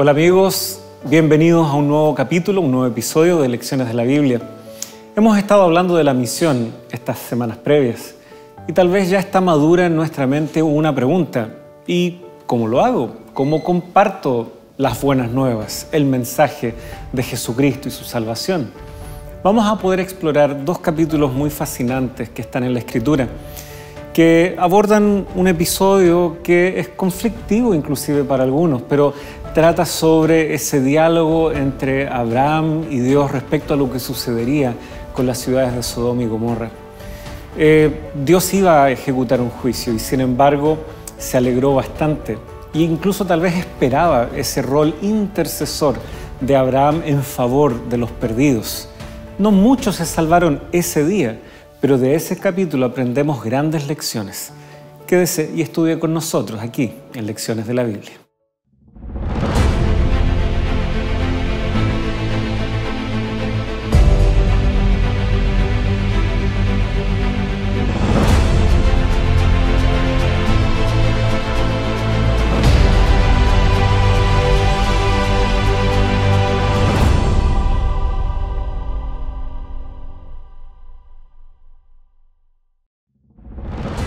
Hola amigos, bienvenidos a un nuevo capítulo, un nuevo episodio de Lecciones de la Biblia. Hemos estado hablando de la misión estas semanas previas y tal vez ya está madura en nuestra mente una pregunta. ¿Y cómo lo hago? ¿Cómo comparto las buenas nuevas, el mensaje de Jesucristo y su salvación? Vamos a poder explorar dos capítulos muy fascinantes que están en la Escritura, que abordan un episodio que es conflictivo inclusive para algunos, pero trata sobre ese diálogo entre Abraham y Dios respecto a lo que sucedería con las ciudades de Sodoma y Gomorra. Dios iba a ejecutar un juicio y sin embargo se alegró bastante e incluso tal vez esperaba ese rol intercesor de Abraham en favor de los perdidos. No muchos se salvaron ese día, pero de ese capítulo aprendemos grandes lecciones. Quédese y estudie con nosotros aquí en Lecciones de la Biblia.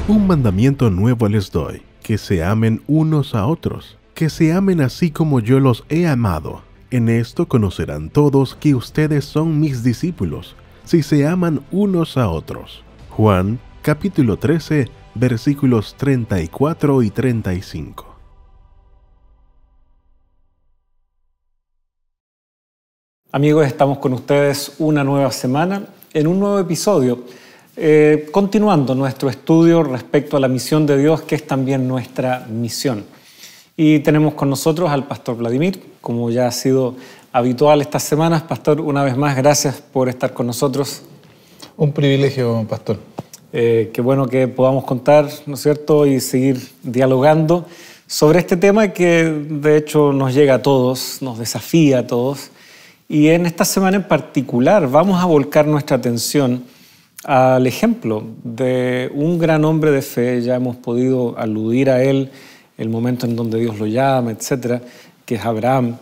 Un mandamiento nuevo les doy, que se amen unos a otros, que se amen así como yo los he amado. En esto conocerán todos que ustedes son mis discípulos, si se aman unos a otros. Juan, capítulo 13, versículos 34 y 35. Amigos, estamos con ustedes una nueva semana en un nuevo episodio. Continuando nuestro estudio respecto a la misión de Dios, que es también nuestra misión. Y tenemos con nosotros al pastor Vladimir, como ya ha sido habitual estas semanas. Pastor, una vez más, gracias por estar con nosotros. Un privilegio, pastor. Qué bueno que podamos contar, ¿no es cierto?, y seguir dialogando sobre este tema que de hecho nos llega a todos, nos desafía a todos. Y en esta semana en particular vamos a volcar nuestra atención al ejemplo de un gran hombre de fe. Ya hemos podido aludir a él, el momento en donde Dios lo llama, etcétera, que es Abraham.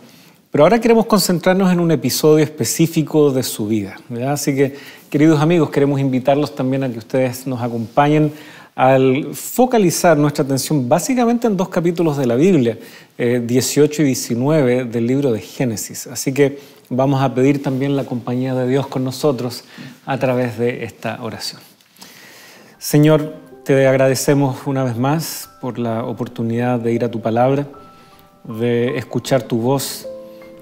Pero ahora queremos concentrarnos en un episodio específico de su vida, ¿verdad? Así que, queridos amigos, queremos invitarlos también a que ustedes nos acompañen al focalizar nuestra atención básicamente en dos capítulos de la Biblia, 18 y 19 del libro de Génesis. Así que vamos a pedir también la compañía de Dios con nosotros a través de esta oración. Señor, te agradecemos una vez más por la oportunidad de ir a tu palabra, de escuchar tu voz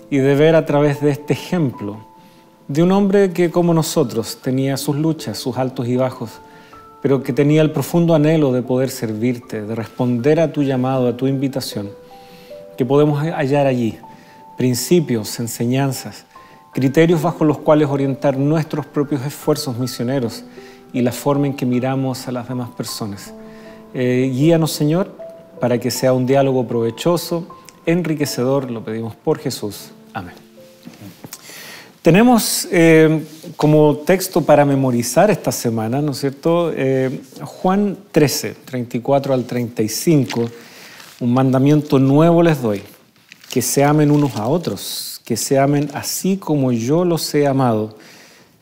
y de ver a través de este ejemplo de un hombre que, como nosotros, tenía sus luchas, sus altos y bajos, pero que tenía el profundo anhelo de poder servirte, de responder a tu llamado, a tu invitación, que podemos hallar allí principios, enseñanzas, criterios bajo los cuales orientar nuestros propios esfuerzos misioneros y la forma en que miramos a las demás personas. Guíanos, Señor, para que sea un diálogo provechoso, enriquecedor, lo pedimos por Jesús. Amén. Tenemos como texto para memorizar esta semana, ¿no es cierto?, Juan 13, 34 al 35, un mandamiento nuevo les doy, que se amen unos a otros, que se amen así como yo los he amado.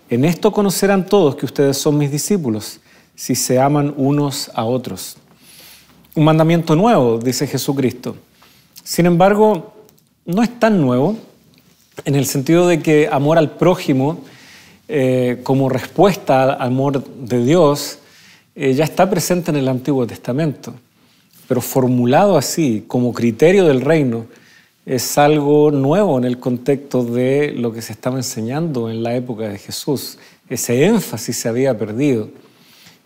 En esto conocerán todos que ustedes son mis discípulos, si se aman unos a otros. Un mandamiento nuevo, dice Jesucristo. Sin embargo, no es tan nuevo, en el sentido de que amor al prójimo, como respuesta al amor de Dios, ya está presente en el Antiguo Testamento. Pero formulado así, como criterio del reino, es algo nuevo en el contexto de lo que se estaba enseñando en la época de Jesús. Ese énfasis se había perdido.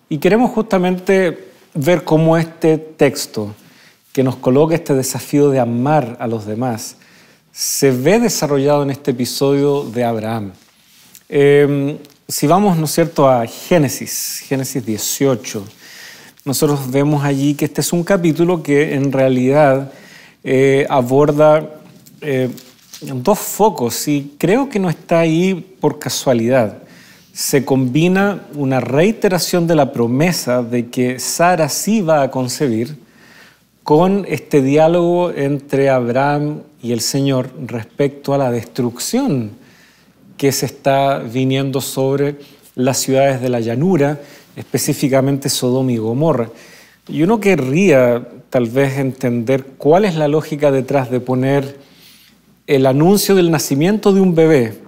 Y queremos justamente ver cómo este texto, que nos coloca este desafío de amar a los demás, se ve desarrollado en este episodio de Abraham. Si vamos, ¿no es cierto?, a Génesis 18, nosotros vemos allí que este es un capítulo que en realidad aborda dos focos, y creo que no está ahí por casualidad. Se combina una reiteración de la promesa de que Sara sí va a concebir con este diálogo entre Abraham y el Señor respecto a la destrucción que se está viniendo sobre las ciudades de la llanura, específicamente Sodoma y Gomorra. Y uno querría tal vez entender cuál es la lógica detrás de poner el anuncio del nacimiento de un bebé,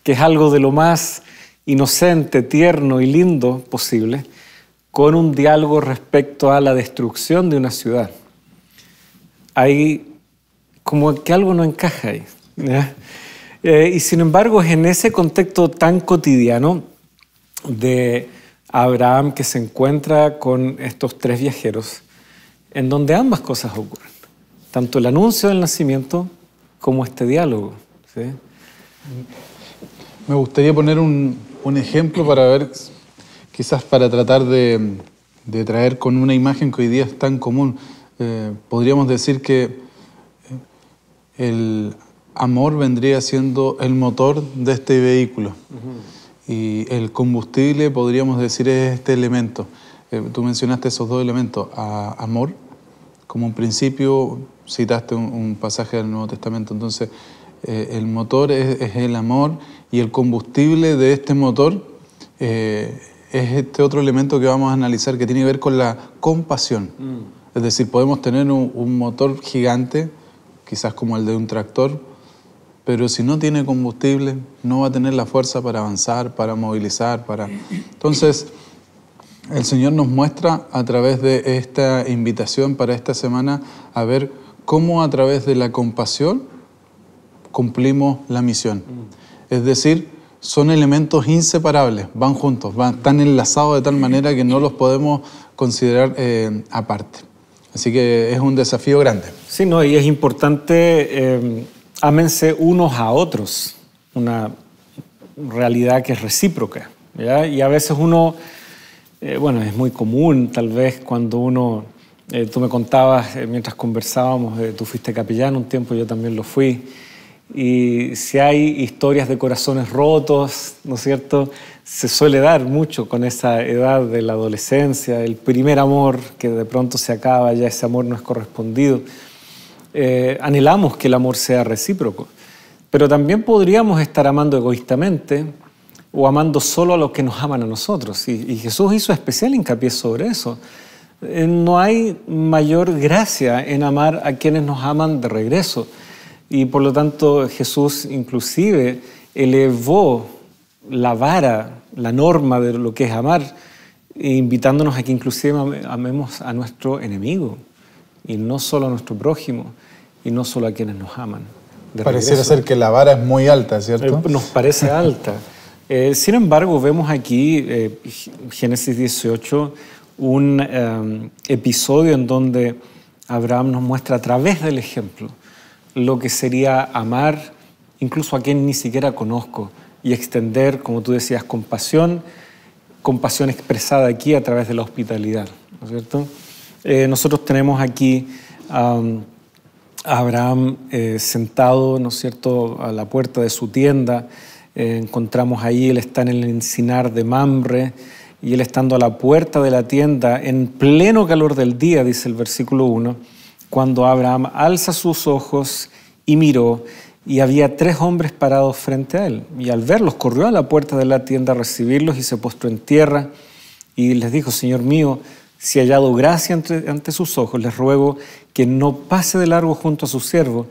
que es algo de lo más inocente, tierno y lindo posible, con un diálogo respecto a la destrucción de una ciudad. Hay como que algo no encaja ahí, ¿ya? Y sin embargo es en ese contexto tan cotidiano de Abraham que se encuentra con estos tres viajeros, en donde ambas cosas ocurren, tanto el anuncio del nacimiento como este diálogo, ¿sí? Me gustaría poner un ejemplo para ver, quizás para tratar de traer con una imagen que hoy día es tan común. Podríamos decir que el amor vendría siendo el motor de este vehículo. Y el combustible, podríamos decir, es este elemento. Tú mencionaste esos dos elementos, amor, como un principio, citaste un pasaje del Nuevo Testamento. Entonces, el motor es el amor, y el combustible de este motor es este otro elemento que vamos a analizar, que tiene que ver con la compasión. Es decir, podemos tener un motor gigante, quizás como el de un tractor, pero si no tiene combustible, no va a tener la fuerza para avanzar, para movilizar, Entonces, el Señor nos muestra a través de esta invitación para esta semana a ver cómo a través de la compasión cumplimos la misión. Es decir, son elementos inseparables, van juntos, están enlazados de tal manera que no los podemos considerar aparte. Así que es un desafío grande. Sí, no, y es importante, ámense unos a otros, una realidad que es recíproca, ¿ya? Y a veces uno, bueno, es muy común tal vez cuando uno, tú me contabas mientras conversábamos, tú fuiste capellán un tiempo, yo también lo fui, y si hay historias de corazones rotos, ¿no es cierto?, se suele dar mucho con esa edad de la adolescencia, el primer amor que de pronto se acaba, ya ese amor no es correspondido. Anhelamos que el amor sea recíproco, pero también podríamos estar amando egoístamente o amando solo a los que nos aman a nosotros, y Jesús hizo especial hincapié sobre eso. No hay mayor gracia en amar a quienes nos aman de regreso, y por lo tanto Jesús inclusive elevó la vara, la norma de lo que es amar, invitándonos a que inclusive amemos a nuestro enemigo, y no solo a nuestro prójimo, y no solo a quienes nos aman. Pareciera ser que la vara es muy alta, ¿cierto? Nos parece alta. Sin embargo, vemos aquí, Génesis 18, un episodio en donde Abraham nos muestra a través del ejemplo lo que sería amar incluso a quien ni siquiera conozco, y extender, como tú decías, compasión expresada aquí a través de la hospitalidad, ¿no es cierto? Nosotros tenemos aquí a Abraham sentado, ¿no es cierto?, a la puerta de su tienda. Encontramos ahí, él está en el encinar de Mamre, y él estando a la puerta de la tienda, en pleno calor del día, dice el versículo 1, cuando Abraham alza sus ojos y miró, y había 3 hombres parados frente a él. Y al verlos, corrió a la puerta de la tienda a recibirlos y se postró en tierra y les dijo: Señor mío, si he hallado gracia ante sus ojos, les ruego que no pase de largo junto a su siervo,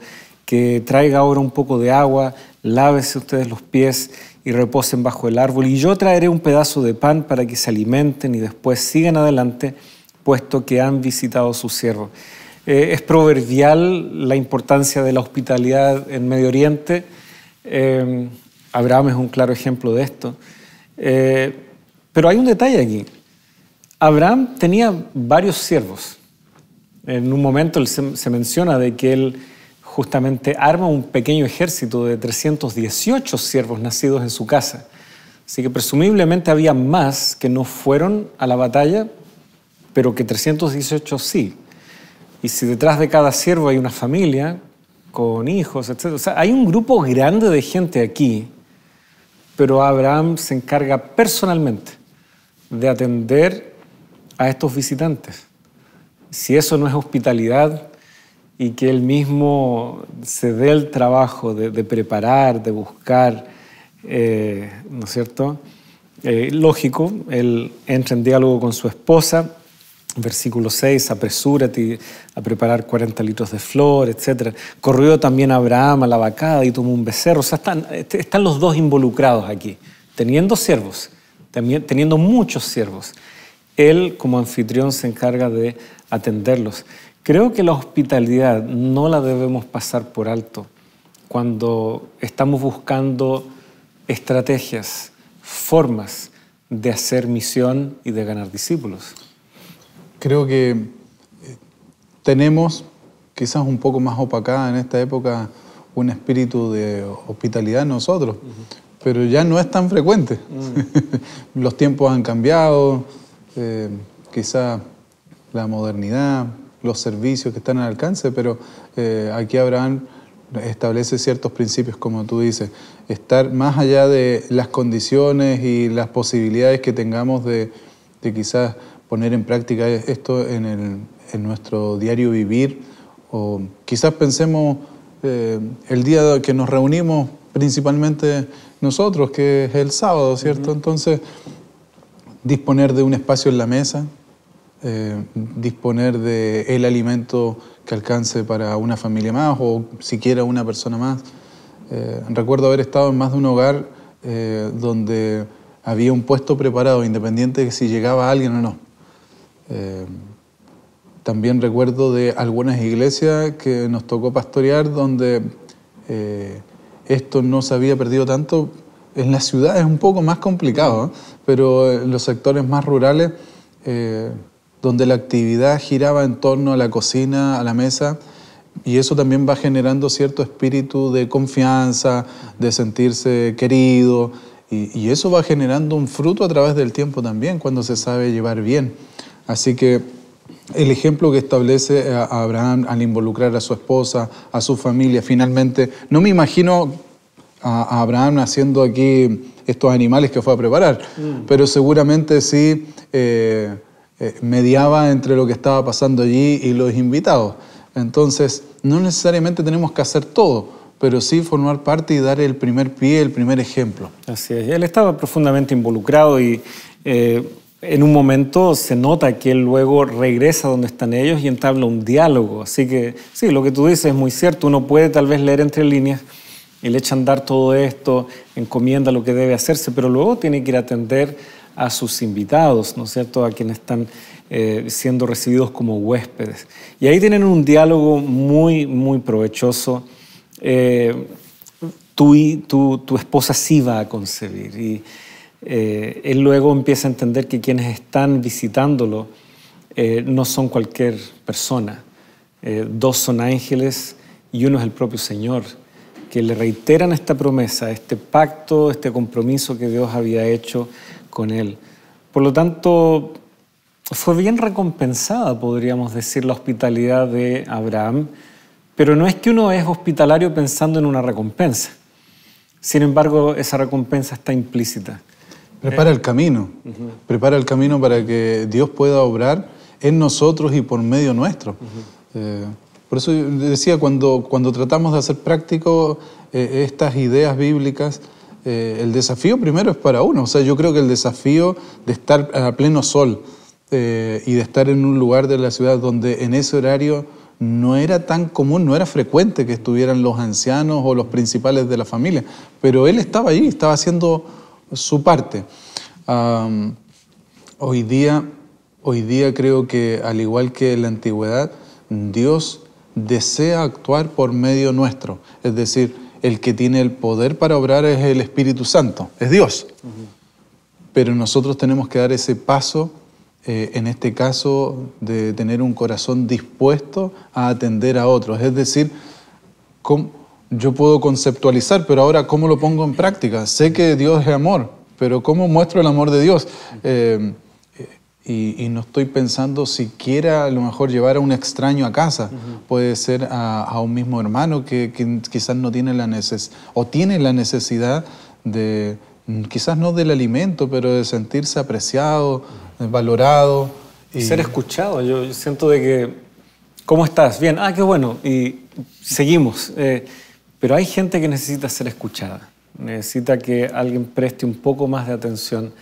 que traiga ahora un poco de agua, lávese ustedes los pies y reposen bajo el árbol, y yo traeré un pedazo de pan para que se alimenten y después sigan adelante, puesto que han visitado a su siervo. Es proverbial la importancia de la hospitalidad en Medio Oriente. Abraham es un claro ejemplo de esto. Pero hay un detalle aquí. Abraham tenía varios siervos. En un momento se menciona de que él justamente arma un pequeño ejército de 318 siervos nacidos en su casa. Así que presumiblemente había más que no fueron a la batalla, pero que 318 sí. Y si detrás de cada siervo hay una familia con hijos, etc. O sea, hay un grupo grande de gente aquí, pero Abraham se encarga personalmente de atender a estos visitantes. si eso no es hospitalidad y que él mismo se dé el trabajo de preparar, de buscar, ¿no es cierto? Lógico, él entra en diálogo con su esposa, versículo 6, apresúrate a preparar 40 litros de flor, etc. Corrió también Abraham a la vacada y tomó un becerro. O sea, están los dos involucrados aquí, teniendo siervos, teniendo muchos siervos. Él, como anfitrión, se encarga de atenderlos. Creo que la hospitalidad no la debemos pasar por alto cuando estamos buscando estrategias, formas de hacer misión y de ganar discípulos. Creo que tenemos, quizás un poco más opacada en esta época, un espíritu de hospitalidad en nosotros, pero ya no es tan frecuente. Los tiempos han cambiado, quizás la modernidad, los servicios que están al alcance, pero aquí Abraham establece ciertos principios, como tú dices, estar más allá de las condiciones y las posibilidades que tengamos de quizás poner en práctica esto en nuestro diario vivir, o quizás pensemos el día que nos reunimos principalmente nosotros, que es el sábado, ¿cierto? Entonces, disponer de un espacio en la mesa, disponer del alimento que alcance para una familia más o siquiera una persona más. Recuerdo haber estado en más de un hogar donde había un puesto preparado, independiente de si llegaba alguien o no. También recuerdo de algunas iglesias que nos tocó pastorear donde esto no se había perdido tanto. En la ciudad es un poco más complicado, pero en los sectores más rurales, donde la actividad giraba en torno a la cocina, a la mesa, y eso también va generando cierto espíritu de confianza, de sentirse querido, y eso va generando un fruto a través del tiempo también, cuando se sabe llevar bien. Así que el ejemplo que establece a Abraham al involucrar a su esposa, a su familia, finalmente, no me imagino a Abraham haciendo aquí estos animales que fue a preparar, pero seguramente sí mediaba entre lo que estaba pasando allí y los invitados. Entonces, no necesariamente tenemos que hacer todo, pero sí formar parte y dar el primer pie, el primer ejemplo. Así es. Él estaba profundamente involucrado y en un momento se nota que él luego regresa donde están ellos y entabla un diálogo. Así que sí, lo que tú dices es muy cierto. Uno puede tal vez leer entre líneas y le echa a andar todo esto, encomienda lo que debe hacerse, pero luego tiene que ir a atender a sus invitados, ¿no es cierto?, a quienes están siendo recibidos como huéspedes. Y ahí tienen un diálogo muy, muy provechoso. Tu esposa sí va a concebir. Y él luego empieza a entender que quienes están visitándolo no son cualquier persona. Dos son ángeles y uno es el propio Señor, que le reiteran esta promesa, este pacto, este compromiso que Dios había hecho con él. Por lo tanto, fue bien recompensada, podríamos decir, la hospitalidad de Abraham, pero no es que uno es hospitalario pensando en una recompensa. Sin embargo, esa recompensa está implícita. Prepara el camino, prepara el camino para que Dios pueda obrar en nosotros y por medio nuestro. Por eso decía, cuando tratamos de hacer práctico estas ideas bíblicas, el desafío primero es para uno. O sea, yo creo que el desafío de estar a pleno sol y de estar en un lugar de la ciudad donde en ese horario no era tan común, no era frecuente que estuvieran los ancianos o los principales de la familia, pero él estaba allí, estaba haciendo su parte. Hoy día creo que, al igual que en la antigüedad, Dios desea actuar por medio nuestro. Es decir, el que tiene el poder para obrar es el Espíritu Santo, es Dios. Pero nosotros tenemos que dar ese paso, en este caso, de tener un corazón dispuesto a atender a otros. Es decir, yo puedo conceptualizar, pero ahora ¿cómo lo pongo en práctica? Sé que Dios es amor, pero ¿cómo muestro el amor de Dios? Y no estoy pensando siquiera a lo mejor llevar a un extraño a casa. Puede ser a un mismo hermano que quizás no tiene la necesidad, o tiene la necesidad de, quizás no del alimento, pero de sentirse apreciado, valorado. Ser escuchado. Yo siento de que, ¿cómo estás? Bien, qué bueno. Y seguimos. Pero hay gente que necesita ser escuchada. Necesita que alguien preste un poco más de atención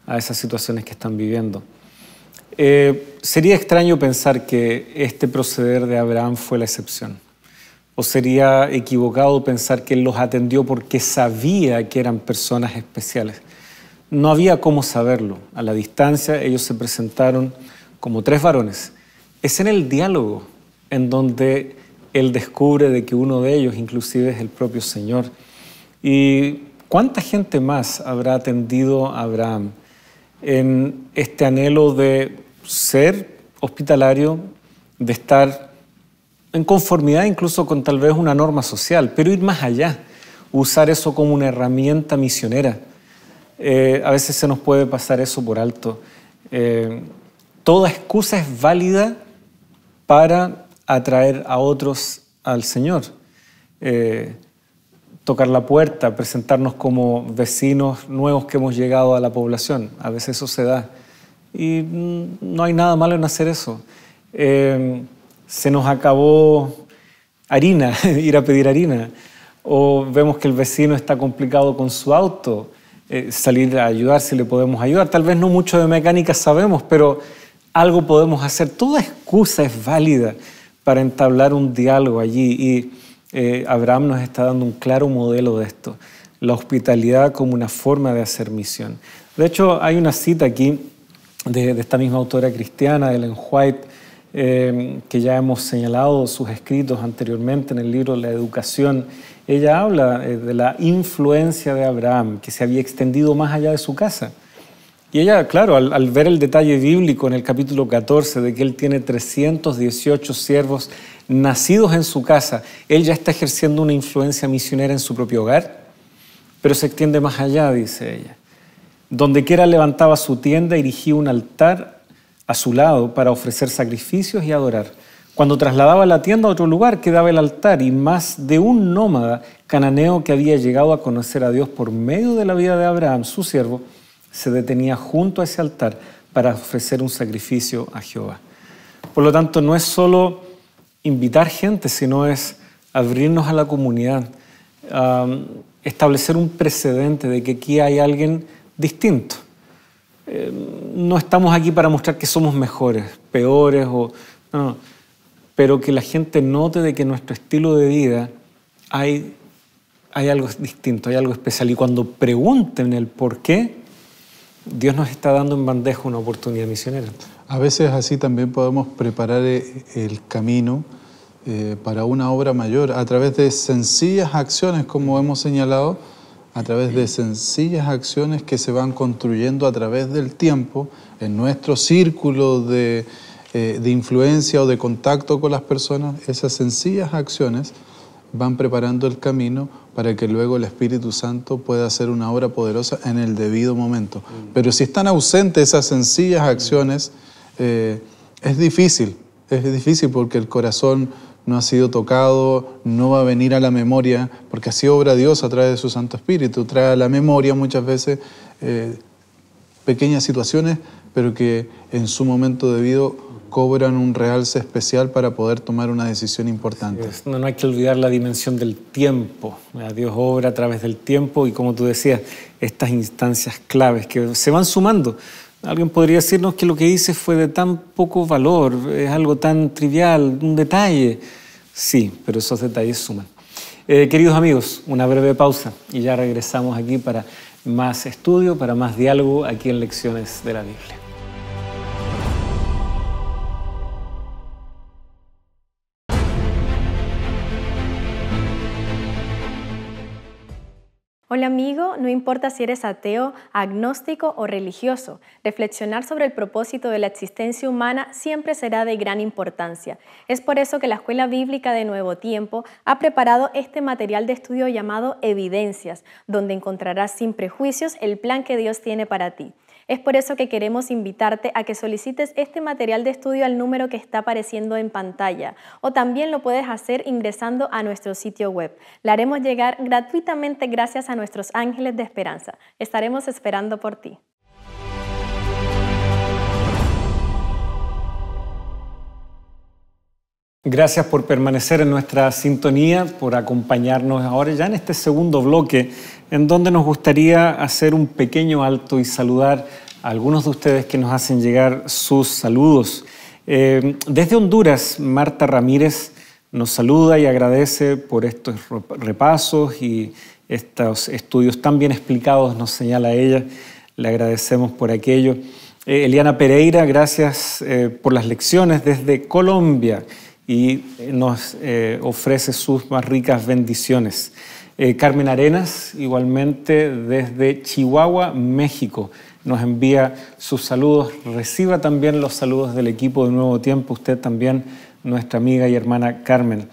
a esas situaciones que están viviendo. Sería extraño pensar que este proceder de Abraham fue la excepción. ¿O sería equivocado pensar que él los atendió porque sabía que eran personas especiales? No había cómo saberlo. A la distancia ellos se presentaron como tres varones. Es en el diálogo en donde él descubre de que uno de ellos inclusive es el propio Señor. ¿Y cuánta gente más habrá atendido a Abraham en este anhelo de ser hospitalario, de estar en conformidad incluso con tal vez una norma social, pero ir más allá, usar eso como una herramienta misionera? A veces se nos puede pasar eso por alto. Toda excusa es válida para atraer a otros al Señor. Tocar la puerta, presentarnos como vecinos nuevos que hemos llegado a la población. A veces eso se da. Y no hay nada malo en hacer eso. Se nos acabó harina, ir a pedir harina. O vemos que el vecino está complicado con su auto, salir a ayudar si le podemos ayudar. Tal vez no mucho de mecánica sabemos, pero algo podemos hacer. Toda excusa es válida para entablar un diálogo allí. Y Abraham nos está dando un claro modelo de esto. La hospitalidad como una forma de hacer misión. De hecho, hay una cita aquí de esta misma autora cristiana, Ellen White, que ya hemos señalado sus escritos anteriormente en el libro La Educación. Ella habla de la influencia de Abraham, que se había extendido más allá de su casa. Y ella, claro, al ver el detalle bíblico en el capítulo 14 de que él tiene 318 siervos nacidos en su casa, él ya está ejerciendo una influencia misionera en su propio hogar, pero se extiende más allá, dice ella. Donde quiera levantaba su tienda, erigía un altar a su lado para ofrecer sacrificios y adorar. Cuando trasladaba la tienda a otro lugar, quedaba el altar, y más de un nómada cananeo que había llegado a conocer a Dios por medio de la vida de Abraham, su siervo, se detenía junto a ese altar para ofrecer un sacrificio a Jehová. Por lo tanto, no es solo invitar gente, sino es abrirnos a la comunidad, establecer un precedente de que aquí hay alguien distinto. No estamos aquí para mostrar que somos mejores, peores, no, pero que la gente note de que en nuestro estilo de vida hay algo distinto, hay algo especial. Y cuando pregunten el por qué, Dios nos está dando en bandeja una oportunidad misionera. A veces así también podemos preparar el camino para una obra mayor a través de sencillas acciones, como hemos señalado, a través de sencillas acciones que se van construyendo a través del tiempo en nuestro círculo de influencia o de contacto con las personas. Esas sencillas acciones van preparando el camino para que luego el Espíritu Santo pueda hacer una obra poderosa en el debido momento. Pero si están ausentes esas sencillas acciones, es difícil porque el corazón no ha sido tocado, no va a venir a la memoria, porque así obra Dios a través de su Santo Espíritu. Trae a la memoria muchas veces pequeñas situaciones, pero que en su momento debido cobran un realce especial para poder tomar una decisión importante. No hay que olvidar la dimensión del tiempo. Dios obra a través del tiempo y, como tú decías, estas instancias claves que se van sumando. Alguien podría decirnos que lo que hice fue de tan poco valor, es algo tan trivial, un detalle. Sí, pero esos detalles suman. Queridos amigos, una breve pausa y ya regresamos aquí para más estudio, para más diálogo aquí en Lecciones de la Biblia. Hola amigo, no importa si eres ateo, agnóstico o religioso, reflexionar sobre el propósito de la existencia humana siempre será de gran importancia. Es por eso que la Escuela Bíblica de Nuevo Tiempo ha preparado este material de estudio llamado Evidencias, donde encontrarás sin prejuicios el plan que Dios tiene para ti. Es por eso que queremos invitarte a que solicites este material de estudio al número que está apareciendo en pantalla, o también lo puedes hacer ingresando a nuestro sitio web. La haremos llegar gratuitamente gracias a nuestros ángeles de esperanza. Estaremos esperando por ti. Gracias por permanecer en nuestra sintonía, por acompañarnos ahora ya en este segundo bloque, en donde nos gustaría hacer un pequeño alto y saludar a algunos de ustedes que nos hacen llegar sus saludos. Desde Honduras, Marta Ramírez nos saluda y agradece por estos repasos y estos estudios tan bien explicados, nos señala ella. Le agradecemos por aquello. Eliana Pereira, gracias por las lecciones desde Colombia y nos ofrece sus más ricas bendiciones. Carmen Arenas, igualmente desde Chihuahua, México, nos envía sus saludos. Reciba también los saludos del equipo de Nuevo Tiempo, usted también, nuestra amiga y hermana Carmen.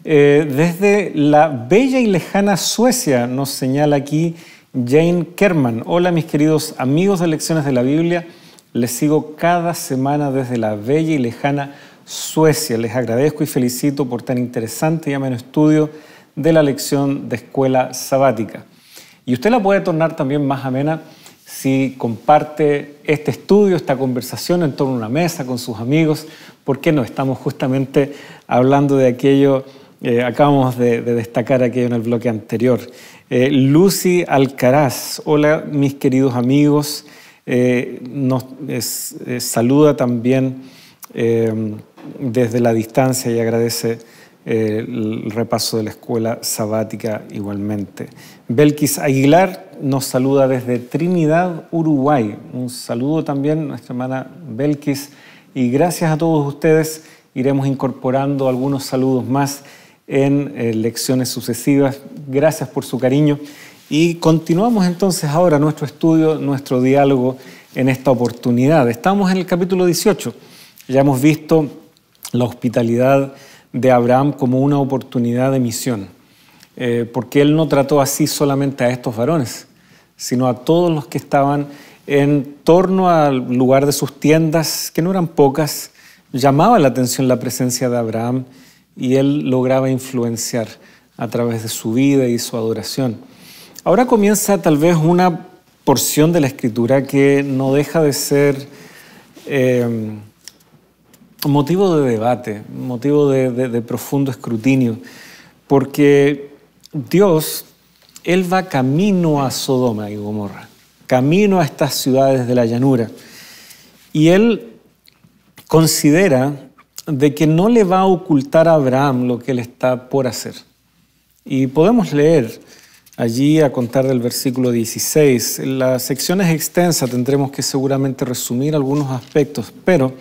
Desde la bella y lejana Suecia nos señala aquí Jane Kerman. Hola mis queridos amigos de Lecciones de la Biblia, les sigo cada semana desde la bella y lejana Suecia. Les agradezco y felicito por tan interesante y ameno estudio de la lección de escuela sabática. Y usted la puede tornar también más amena si comparte este estudio, esta conversación en torno a una mesa con sus amigos. ¿Por qué no? Estamos justamente hablando de aquello, acabamos de destacar aquello en el bloque anterior. Lucy Alcaraz, hola mis queridos amigos, nos saluda también desde la distancia y agradece el repaso de la escuela sabática igualmente. Belkis Aguilar nos saluda desde Trinidad, Uruguay. Un saludo también, nuestra hermana Belkis. Y gracias a todos ustedes, iremos incorporando algunos saludos más en lecciones sucesivas. Gracias por su cariño. Y continuamos entonces ahora nuestro estudio, nuestro diálogo en esta oportunidad. Estamos en el capítulo 18. Ya hemos visto la hospitalidad de Abraham como una oportunidad de misión, porque él no trató así solamente a estos varones, sino a todos los que estaban en torno al lugar de sus tiendas, que no eran pocas. Llamaba la atención la presencia de Abraham y él lograba influenciar a través de su vida y su adoración. Ahora comienza tal vez una porción de la Escritura que no deja de ser motivo de debate, motivo de profundo escrutinio, porque Dios, Él va camino a Sodoma y Gomorra, camino a estas ciudades de la llanura, y Él considera de que no le va a ocultar a Abraham lo que Él está por hacer. Y podemos leer allí a contar del versículo 16. La sección es extensa, tendremos que seguramente resumir algunos aspectos, pero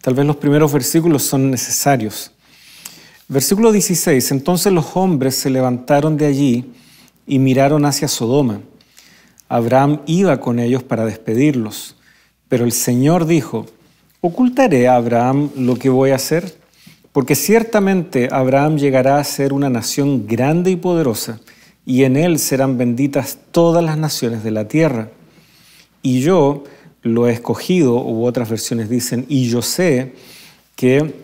tal vez los primeros versículos son necesarios. Versículo 16. Entonces los hombres se levantaron de allí y miraron hacia Sodoma. Abraham iba con ellos para despedirlos, pero el Señor dijo: ¿ocultaré a Abraham lo que voy a hacer? Porque ciertamente Abraham llegará a ser una nación grande y poderosa, y en él serán benditas todas las naciones de la tierra. Y yo lo he escogido, u otras versiones dicen, y yo sé que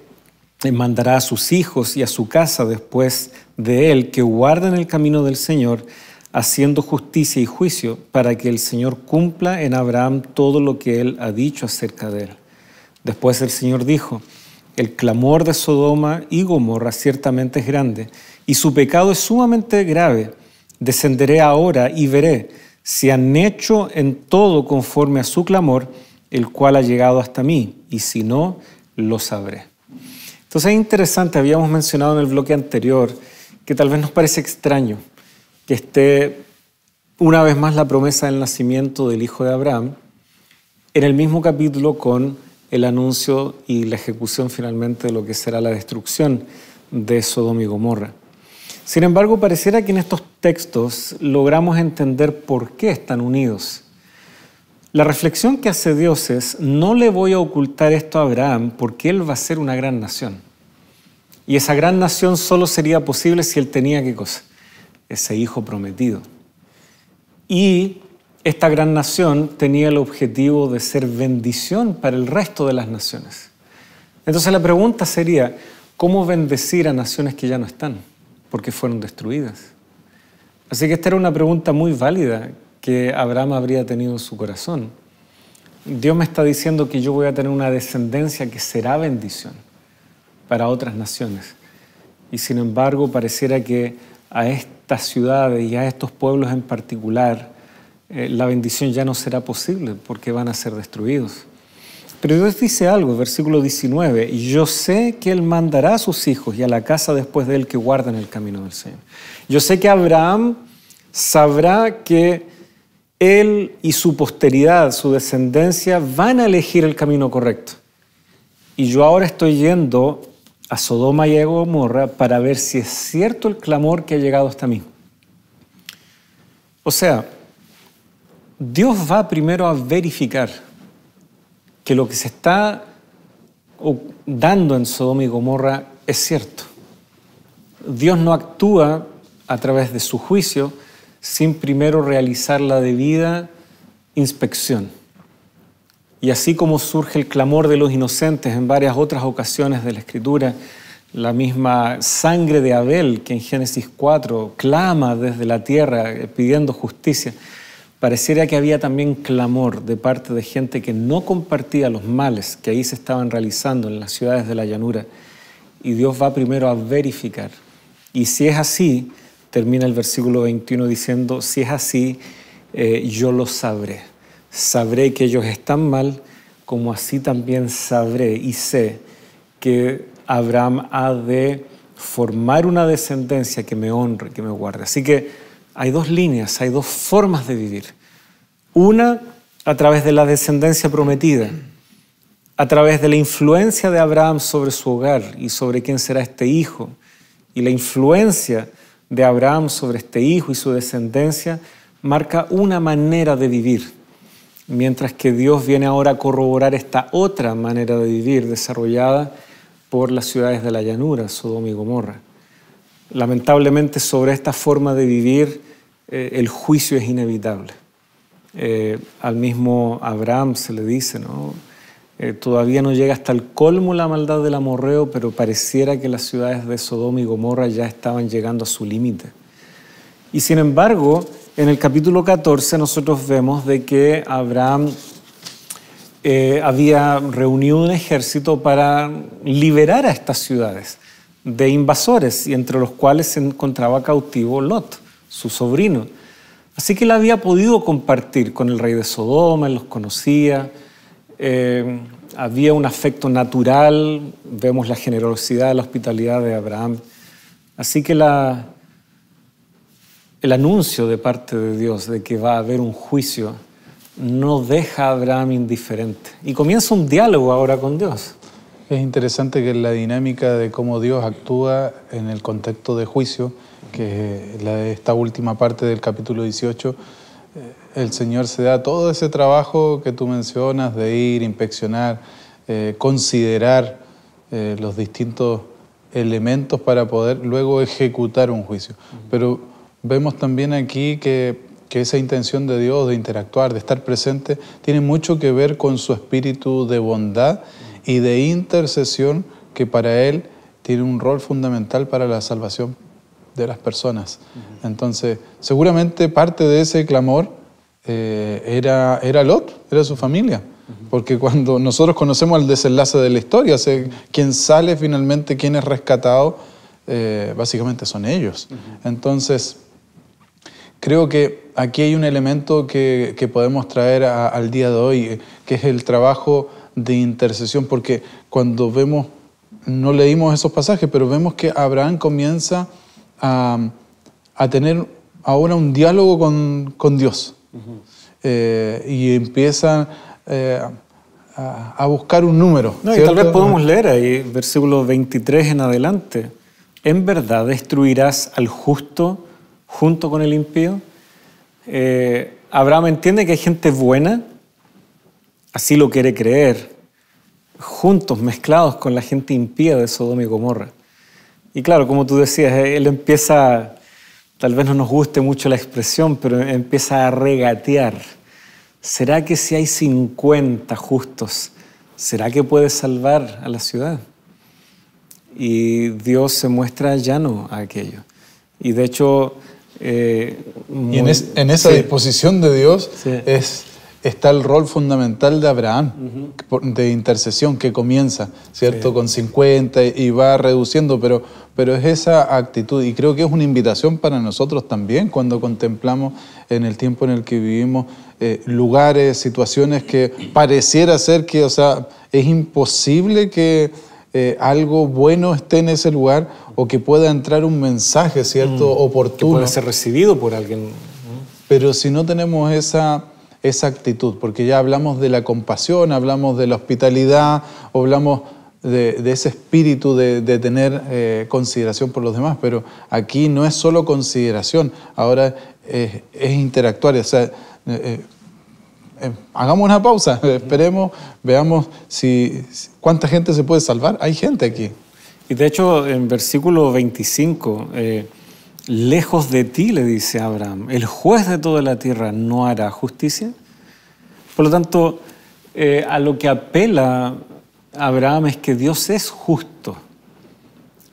mandará a sus hijos y a su casa después de él, que guarden el camino del Señor, haciendo justicia y juicio, para que el Señor cumpla en Abraham todo lo que él ha dicho acerca de él. Después el Señor dijo: el clamor de Sodoma y Gomorra ciertamente es grande, y su pecado es sumamente grave. Descenderé ahora y veré si han hecho en todo conforme a su clamor, el cual ha llegado hasta mí, y si no, lo sabré. Entonces es interesante, habíamos mencionado en el bloque anterior, que tal vez nos parece extraño que esté una vez más la promesa del nacimiento del hijo de Abraham en el mismo capítulo con el anuncio y la ejecución finalmente de lo que será la destrucción de Sodoma y Gomorra. Sin embargo, pareciera que en estos textos logramos entender por qué están unidos. La reflexión que hace Dios es: no le voy a ocultar esto a Abraham porque él va a ser una gran nación. Y esa gran nación solo sería posible si él tenía, ¿qué cosa? Ese hijo prometido. Y esta gran nación tenía el objetivo de ser bendición para el resto de las naciones. Entonces la pregunta sería: ¿cómo bendecir a naciones que ya no están? Porque fueron destruidas. Así que esta era una pregunta muy válida que Abraham habría tenido en su corazón. Dios me está diciendo que yo voy a tener una descendencia que será bendición, para otras naciones. Y sin embargo, pareciera que a estas ciudades y a estos pueblos en particular, la bendición ya no será posible porque van a ser destruidos. Pero Dios dice algo, versículo 19, y yo sé que Él mandará a sus hijos y a la casa después de Él que guarden el camino del Señor. Yo sé que Abraham sabrá que él y su posteridad, su descendencia, van a elegir el camino correcto. Y yo ahora estoy yendo a Sodoma y a Gomorra para ver si es cierto el clamor que ha llegado hasta mí. O sea, Dios va primero a verificar que lo que se está dando en Sodoma y Gomorra es cierto. Dios no actúa a través de su juicio sin primero realizar la debida inspección. Y así como surge el clamor de los inocentes en varias otras ocasiones de la Escritura, la misma sangre de Abel que en Génesis 4 clama desde la tierra pidiendo justicia, pareciera que había también clamor de parte de gente que no compartía los males que ahí se estaban realizando en las ciudades de la llanura. Y Dios va primero a verificar. Y si es así, termina el versículo 21 diciendo, si es así, yo lo sabré. Sabré que ellos están mal, como así también sabré y sé que Abraham ha de formar una descendencia que me honre, que me guarde. Así que hay dos líneas, hay dos formas de vivir. Una, a través de la descendencia prometida, a través de la influencia de Abraham sobre su hogar y sobre quién será este hijo, y la influencia de Abraham sobre este hijo y su descendencia marca una manera de vivir, mientras que Dios viene ahora a corroborar esta otra manera de vivir desarrollada por las ciudades de la llanura, Sodoma y Gomorra. Lamentablemente sobre esta forma de vivir el juicio es inevitable. Al mismo Abraham se le dice, ¿no? Todavía no llega hasta el colmo la maldad del amorreo, pero pareciera que las ciudades de Sodoma y Gomorra ya estaban llegando a su límite. Y sin embargo, en el capítulo 14 nosotros vemos de que Abraham había reunido un ejército para liberar a estas ciudades de invasores, y entre los cuales se encontraba cautivo Lot, su sobrino. Así que él había podido compartir con el rey de Sodoma, él los conocía, había un afecto natural, vemos la generosidad, la hospitalidad de Abraham. Así que el anuncio de parte de Dios de que va a haber un juicio no deja a Abraham indiferente. Y comienza un diálogo ahora con Dios. Es interesante que la dinámica de cómo Dios actúa en el contexto de juicio, que es esta última parte del capítulo 18, el Señor se da todo ese trabajo que tú mencionas de ir, inspeccionar, considerar los distintos elementos para poder luego ejecutar un juicio. Pero vemos también aquí que esa intención de Dios de interactuar, de estar presente, tiene mucho que ver con su espíritu de bondad y de intercesión que para Él tiene un rol fundamental para la salvación de las personas. Entonces, seguramente parte de ese clamor era Lot, era su familia. Porque cuando nosotros conocemos el desenlace de la historia, quien sale finalmente, quien es rescatado, básicamente son ellos. Entonces, creo que aquí hay un elemento que podemos traer al día de hoy, que es el trabajo de intercesión, porque cuando vemos, no leímos esos pasajes, pero vemos que Abraham comienza a tener ahora un diálogo con Dios. Y empieza a buscar un número. No, y tal vez podemos leer ahí, versículo 23 en adelante. ¿En verdad destruirás al justo junto con el impío? Abraham entiende que hay gente buena, así lo quiere creer, juntos, mezclados con la gente impía de Sodoma y Gomorra. Y claro, como tú decías, él empieza, tal vez no nos guste mucho la expresión, pero empieza a regatear. ¿Será que si hay 50 justos, será que puede salvar a la ciudad? Y Dios se muestra llano a aquello. Y de hecho... y en esa disposición de Dios está el rol fundamental de Abraham, de intercesión, que comienza, ¿cierto? Sí. Con 50 y va reduciendo, pero es esa actitud. Y creo que es una invitación para nosotros también cuando contemplamos en el tiempo en el que vivimos lugares, situaciones que pareciera ser que, o sea, es imposible que algo bueno esté en ese lugar o que pueda entrar un mensaje, ¿cierto? Oportuno. Que pueda ser recibido por alguien. Pero si no tenemos esa actitud, porque ya hablamos de la compasión, hablamos de la hospitalidad, hablamos de ese espíritu de tener consideración por los demás, pero aquí no es solo consideración, ahora es interactuar, o sea, hagamos una pausa, esperemos, veamos cuánta gente se puede salvar. Hay gente aquí. Y de hecho, en versículo 25, lejos de ti, le dice a Abraham, el juez de toda la tierra no hará justicia. Por lo tanto, a lo que apela Abraham es que Dios es justo.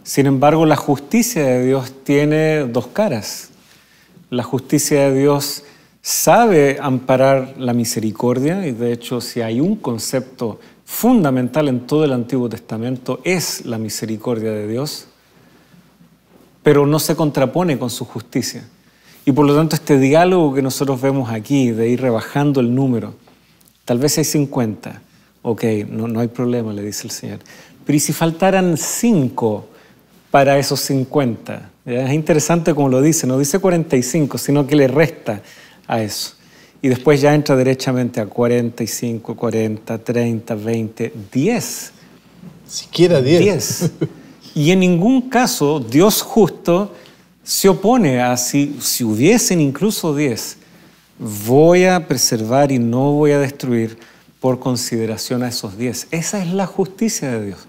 Sin embargo, la justicia de Dios tiene dos caras. La justicia de Dios sabe amparar la misericordia, y de hecho, si hay un concepto fundamental en todo el Antiguo Testamento, es la misericordia de Dios, pero no se contrapone con su justicia. Y por lo tanto, este diálogo que nosotros vemos aquí, de ir rebajando el número, tal vez hay 50, ok, no hay problema, le dice el Señor. Pero ¿y si faltaran 5 para esos 50? ¿Ya? Es interesante como lo dice, no dice 45, sino que le resta a eso. Y después ya entra derechamente a 45, 40, 30, 20, 10. Siquiera 10. 10. Y en ningún caso Dios justo se opone a si hubiesen incluso 10. Voy a preservar y no voy a destruir por consideración a esos 10. Esa es la justicia de Dios.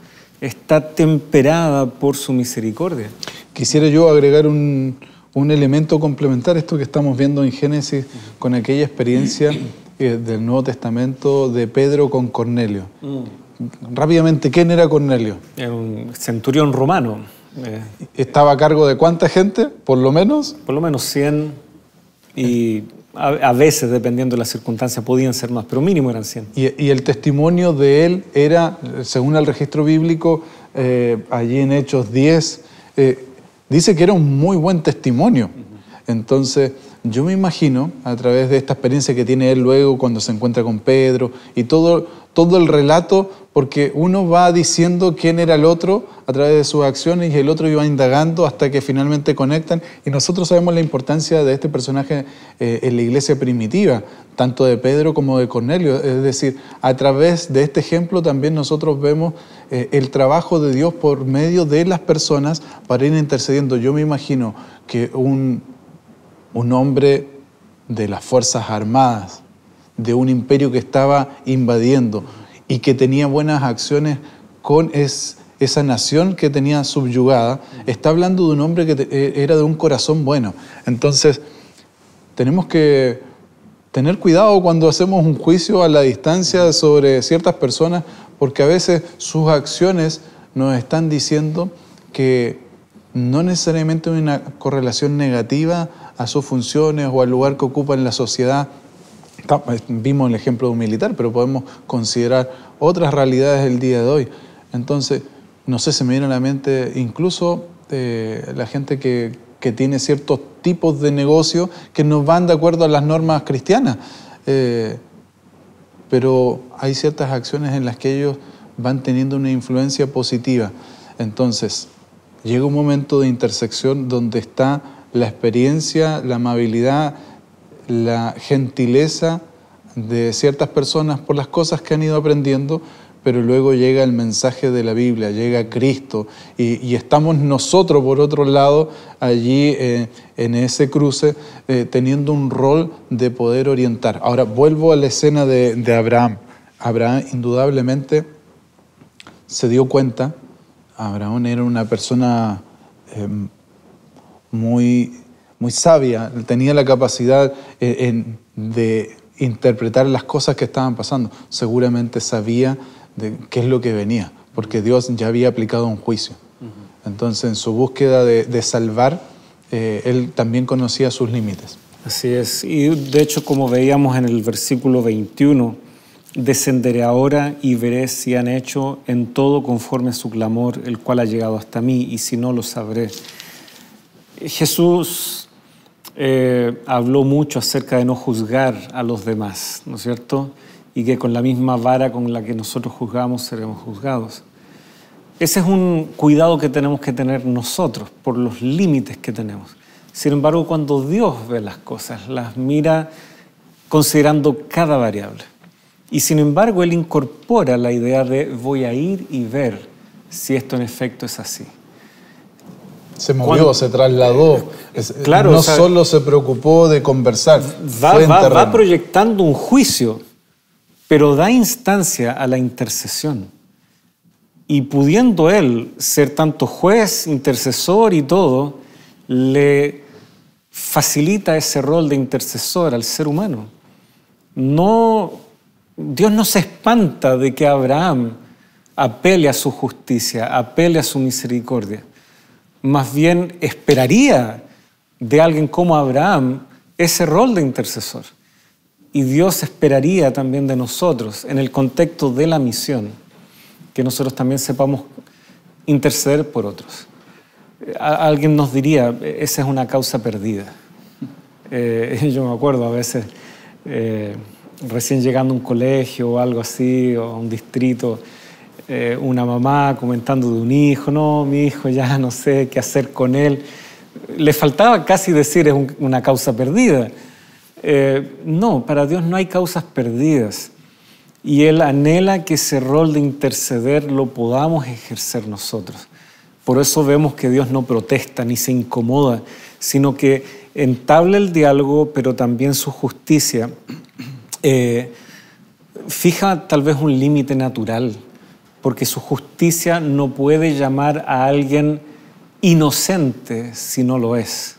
Está temperada por su misericordia. Quisiera yo agregar un elemento complementar, esto que estamos viendo en Génesis, con aquella experiencia del Nuevo Testamento de Pedro con Cornelio. Rápidamente, ¿quién era Cornelio? Era un centurión romano. ¿Estaba a cargo de cuánta gente, por lo menos? Por lo menos 100, y a veces, dependiendo de las circunstancias, podían ser más, pero mínimo eran 100. Y el testimonio de él era, según el registro bíblico, allí en Hechos 10, dice que era un muy buen testimonio. Entonces, yo me imagino, a través de esta experiencia que tiene él luego cuando se encuentra con Pedro y todo el relato, porque uno va diciendo quién era el otro a través de sus acciones y el otro iba indagando hasta que finalmente conectan. Y nosotros sabemos la importancia de este personaje en la iglesia primitiva, tanto de Pedro como de Cornelio. Es decir, a través de este ejemplo también nosotros vemos el trabajo de Dios por medio de las personas para ir intercediendo. Yo me imagino que un hombre de las Fuerzas Armadas, de un imperio que estaba invadiendo y que tenía buenas acciones con esa nación que tenía subyugada, está hablando de un hombre que era de un corazón bueno. Entonces, tenemos que tener cuidado cuando hacemos un juicio a la distancia sobre ciertas personas, porque a veces sus acciones nos están diciendo que no necesariamente hay una correlación negativa a sus funciones o al lugar que ocupa en la sociedad. Vimos el ejemplo de un militar, pero podemos considerar otras realidades del día de hoy. Entonces, no sé, se me viene a la mente incluso la gente que tiene ciertos tipos de negocio que no van de acuerdo a las normas cristianas. Pero hay ciertas acciones en las que ellos van teniendo una influencia positiva. Entonces, llega un momento de intersección donde está la experiencia, la amabilidad, la gentileza de ciertas personas por las cosas que han ido aprendiendo, pero luego llega el mensaje de la Biblia, llega Cristo y estamos nosotros, por otro lado, allí en ese cruce, teniendo un rol de poder orientar. Ahora, vuelvo a la escena de Abraham. Abraham indudablemente se dio cuenta, Abraham era una persona muy sabia, tenía la capacidad de interpretar las cosas que estaban pasando. Seguramente sabía de qué es lo que venía, porque Dios ya había aplicado un juicio. Entonces, en su búsqueda de salvar, él también conocía sus límites. Así es. Y de hecho, como veíamos en el versículo 21, descenderé ahora y veré si han hecho en todo conforme a su clamor, el cual ha llegado hasta mí, y si no, lo sabré. Jesús habló mucho acerca de no juzgar a los demás, ¿no es cierto? Y que con la misma vara con la que nosotros juzgamos seremos juzgados. Ese es un cuidado que tenemos que tener nosotros por los límites que tenemos. Sin embargo, cuando Dios ve las cosas, las mira considerando cada variable. Y sin embargo, Él incorpora la idea de voy a ir y ver si esto en efecto es así. Se movió, se trasladó. Claro, no solo se preocupó de conversar. Va proyectando un juicio, pero da instancia a la intercesión. Y pudiendo Él ser tanto juez, intercesor y todo, le facilita ese rol de intercesor al ser humano. Dios no se espanta de que Abraham apele a su justicia, apele a su misericordia. Más bien esperaría de alguien como Abraham ese rol de intercesor. Y Dios esperaría también de nosotros, en el contexto de la misión, que nosotros también sepamos interceder por otros. Alguien nos diría, esa es una causa perdida. Yo me acuerdo a veces, recién llegando a un colegio o algo así, o a un distrito, una mamá comentando de un hijo, no, mi hijo ya no sé qué hacer con él. Le faltaba casi decir es una causa perdida. No, para Dios no hay causas perdidas. Y Él anhela que ese rol de interceder lo podamos ejercer nosotros. Por eso vemos que Dios no protesta ni se incomoda, sino que entabla el diálogo, pero también su justicia fija tal vez un límite natural, porque su justicia no puede llamar a alguien inocente si no lo es,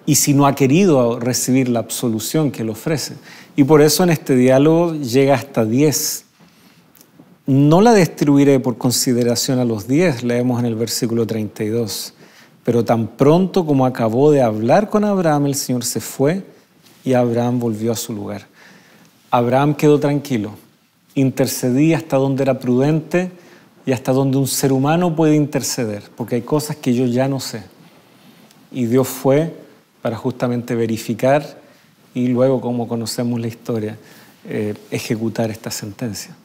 y si no ha querido recibir la absolución que Él ofrece. Y por eso en este diálogo llega hasta 10. No la destruiré por consideración a los 10, leemos en el versículo 32. Pero tan pronto como acabó de hablar con Abraham, el Señor se fue y Abraham volvió a su lugar. Abraham quedó tranquilo, intercedía hasta donde era prudente y hasta donde un ser humano puede interceder, porque hay cosas que yo ya no sé. Y Dios fue para justamente verificar y luego, como conocemos la historia, ejecutar esta sentencia.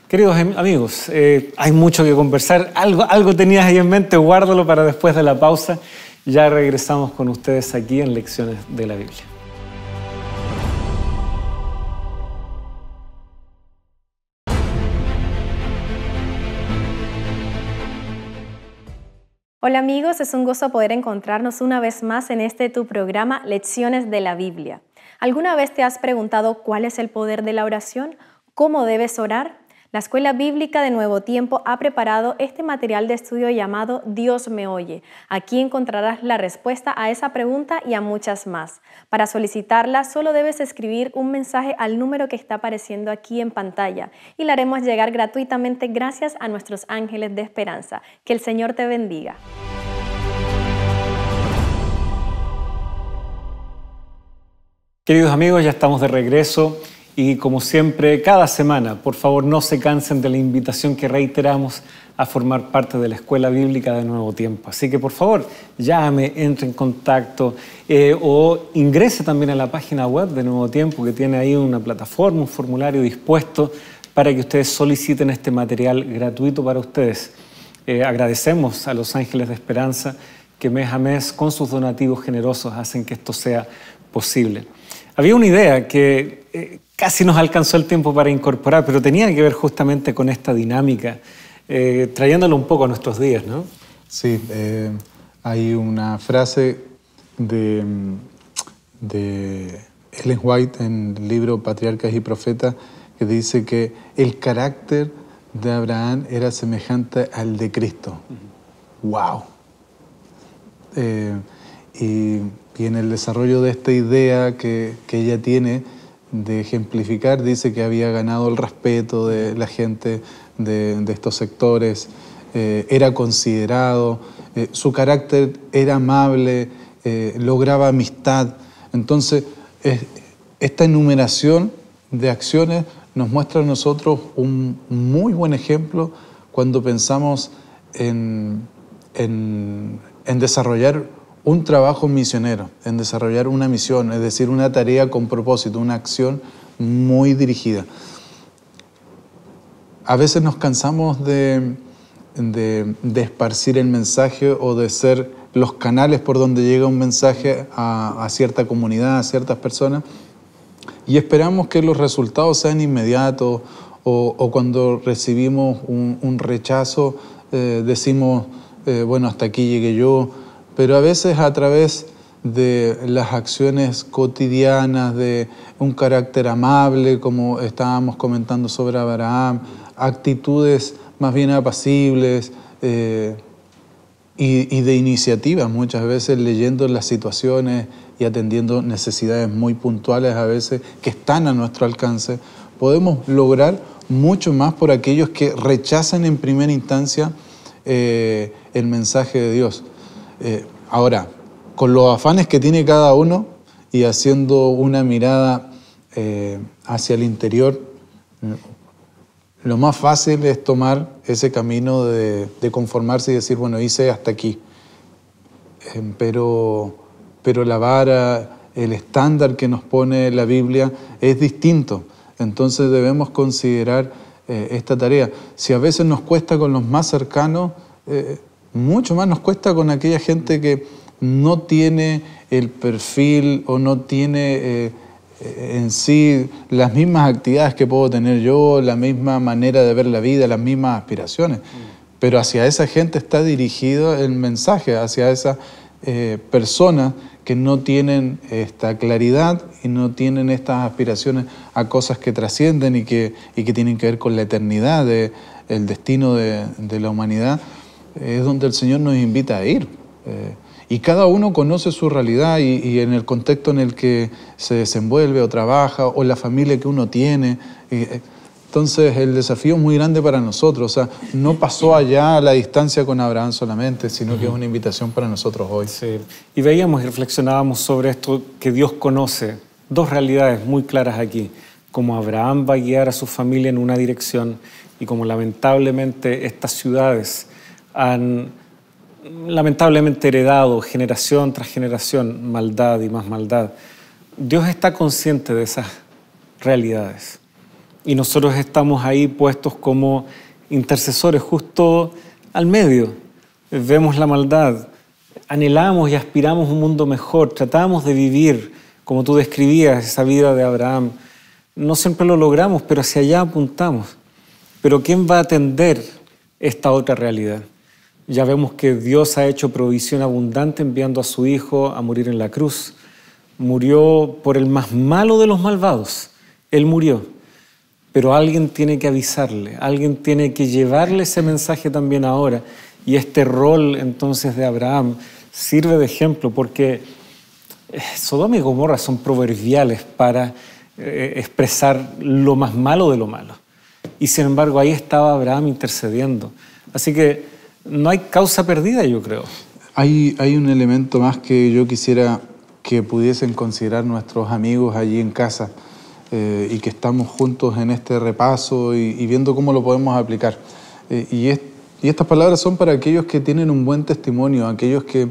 Queridos amigos, hay mucho que conversar. Algo tenías ahí en mente, guárdalo para después de la pausa. Ya regresamos con ustedes aquí en Lecciones de la Biblia. Hola amigos, es un gozo poder encontrarnos una vez más en tu programa Lecciones de la Biblia. ¿Alguna vez te has preguntado cuál es el poder de la oración? ¿Cómo debes orar? La Escuela Bíblica de Nuevo Tiempo ha preparado este material de estudio llamado Dios me oye. Aquí encontrarás la respuesta a esa pregunta y a muchas más. Para solicitarla, solo debes escribir un mensaje al número que está apareciendo aquí en pantalla y la haremos llegar gratuitamente gracias a nuestros ángeles de esperanza. Que el Señor te bendiga. Queridos amigos, ya estamos de regreso. Y como siempre, cada semana, por favor, no se cansen de la invitación que reiteramos a formar parte de la Escuela Bíblica de Nuevo Tiempo. Así que, por favor, llame, entre en contacto o ingrese también a la página web de Nuevo Tiempo, que tiene ahí una plataforma, un formulario dispuesto para que ustedes soliciten este material gratuito para ustedes. Agradecemos a los Ángeles de Esperanza que mes a mes, con sus donativos generosos, hacen que esto sea posible. Había una idea que casi nos alcanzó el tiempo para incorporar, pero tenía que ver justamente con esta dinámica, trayéndolo un poco a nuestros días, ¿no? Sí, hay una frase de Ellen White en el libro Patriarcas y Profetas que dice que el carácter de Abraham era semejante al de Cristo. ¡Wow! Y en el desarrollo de esta idea que ella tiene de ejemplificar, dice que había ganado el respeto de la gente de estos sectores, era considerado, su carácter era amable, lograba amistad, Entonces, esta enumeración de acciones nos muestra a nosotros un muy buen ejemplo cuando pensamos en desarrollar un trabajo misionero, en desarrollar una misión, es decir, una tarea con propósito, una acción muy dirigida. A veces nos cansamos de esparcir el mensaje o de ser los canales por donde llega un mensaje a cierta comunidad, a ciertas personas, y esperamos que los resultados sean inmediatos o cuando recibimos un rechazo decimos, bueno, hasta aquí llegué yo, pero a veces a través de las acciones cotidianas, de un carácter amable, como estábamos comentando sobre Abraham, actitudes más bien apacibles y de iniciativa, muchas veces leyendo las situaciones y atendiendo necesidades muy puntuales a veces que están a nuestro alcance, podemos lograr mucho más por aquellos que rechazan en primera instancia el mensaje de Dios. Ahora, con los afanes que tiene cada uno y haciendo una mirada hacia el interior, lo más fácil es tomar ese camino de conformarse y decir, bueno, hice hasta aquí. Pero la vara, el estándar que nos pone la Biblia es distinto. Entonces debemos considerar esta tarea. Si a veces nos cuesta con los más cercanos, mucho más nos cuesta con aquella gente que no tiene el perfil o no tiene en sí las mismas actividades que puedo tener yo, la misma manera de ver la vida, las mismas aspiraciones. Pero hacia esa gente está dirigido el mensaje, hacia esas personas que no tienen esta claridad y no tienen estas aspiraciones a cosas que trascienden y que tienen que ver con la eternidad, el destino de la humanidad. Es donde el Señor nos invita a ir. Y cada uno conoce su realidad y en el contexto en el que se desenvuelve o trabaja o la familia que uno tiene. Entonces el desafío es muy grande para nosotros. O sea, no pasó allá a la distancia con Abraham solamente, sino que es una invitación para nosotros hoy. Sí. Y veíamos y reflexionábamos sobre esto, que Dios conoce dos realidades muy claras aquí. Como Abraham va a guiar a su familia en una dirección y como lamentablemente estas ciudades han lamentablemente heredado generación tras generación maldad y más maldad. Dios está consciente de esas realidades y nosotros estamos ahí puestos como intercesores justo al medio. Vemos la maldad, anhelamos y aspiramos a un mundo mejor, tratamos de vivir, como tú describías, esa vida de Abraham. No siempre lo logramos, pero hacia allá apuntamos. Pero ¿quién va a atender esta otra realidad? Ya vemos que Dios ha hecho provisión abundante enviando a su Hijo a morir en la cruz. Murió por el más malo de los malvados. Él murió. Pero alguien tiene que avisarle, alguien tiene que llevarle ese mensaje también ahora. Y este rol entonces de Abraham sirve de ejemplo porque Sodoma y Gomorra son proverbiales para expresar lo más malo de lo malo. Y sin embargo ahí estaba Abraham intercediendo. Así que no hay causa perdida, yo creo. Hay un elemento más que yo quisiera que pudiesen considerar nuestros amigos allí en casa y que estamos juntos en este repaso y viendo cómo lo podemos aplicar. Y estas palabras son para aquellos que tienen un buen testimonio, aquellos que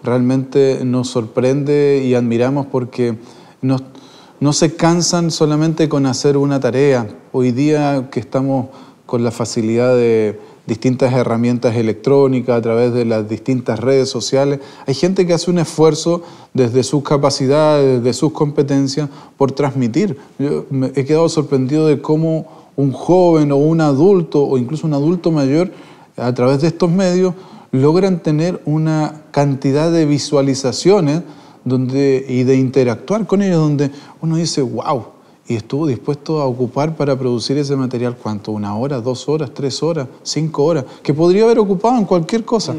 realmente nos sorprende y admiramos porque no se cansan solamente con hacer una tarea. Hoy día que estamos con la facilidad de distintas herramientas electrónicas, a través de las distintas redes sociales. Hay gente que hace un esfuerzo desde sus capacidades, desde sus competencias, por transmitir. Yo me he quedado sorprendido de cómo un joven o un adulto, o incluso un adulto mayor, a través de estos medios, logran tener una cantidad de visualizaciones y de interactuar con ellos, donde uno dice, wow, y estuvo dispuesto a ocupar para producir ese material, ¿cuánto? 1 hora, 2 horas, 3 horas, 5 horas, que podría haber ocupado en cualquier cosa.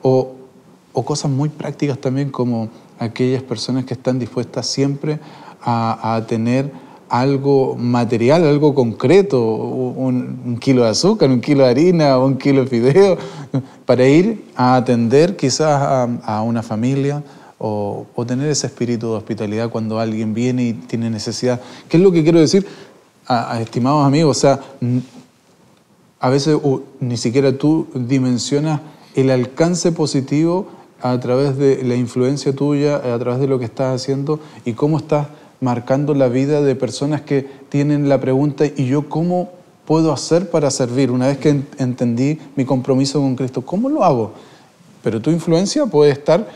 O cosas muy prácticas también, como aquellas personas que están dispuestas siempre a tener algo material, algo concreto, un kilo de azúcar, 1 kilo de harina, 1 kilo de fideo, para ir a atender quizás a una familia o tener ese espíritu de hospitalidad cuando alguien viene y tiene necesidad. ¿Qué es lo que quiero decir? Estimados amigos, o sea, a veces ni siquiera tú dimensionas el alcance positivo a través de la influencia tuya, a través de lo que estás haciendo y cómo estás marcando la vida de personas que tienen la pregunta: ¿y yo cómo puedo hacer para servir? Una vez que entendí mi compromiso con Cristo, ¿cómo lo hago? Pero tu influencia puede estar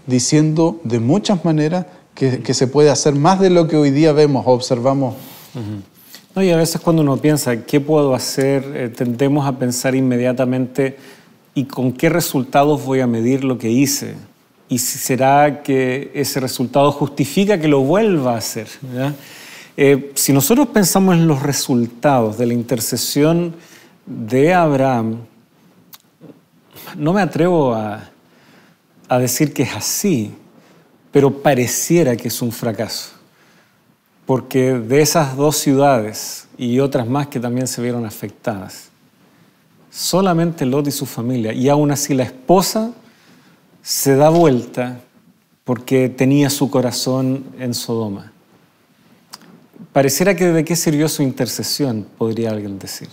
diciendo de muchas maneras que se puede hacer más de lo que hoy día vemos o observamos. No, y a veces cuando uno piensa, ¿qué puedo hacer? Tendemos a pensar inmediatamente, ¿y con qué resultados voy a medir lo que hice? ¿Y si será que ese resultado justifica que lo vuelva a hacer? ¿Ya? Si nosotros pensamos en los resultados de la intercesión de Abraham, no me atrevo a decir que es así, pero pareciera que es un fracaso. Porque de esas 2 ciudades y otras más que también se vieron afectadas, solamente Lot y su familia, y aún así la esposa se da vuelta porque tenía su corazón en Sodoma. Pareciera que de qué sirvió su intercesión, podría alguien decir.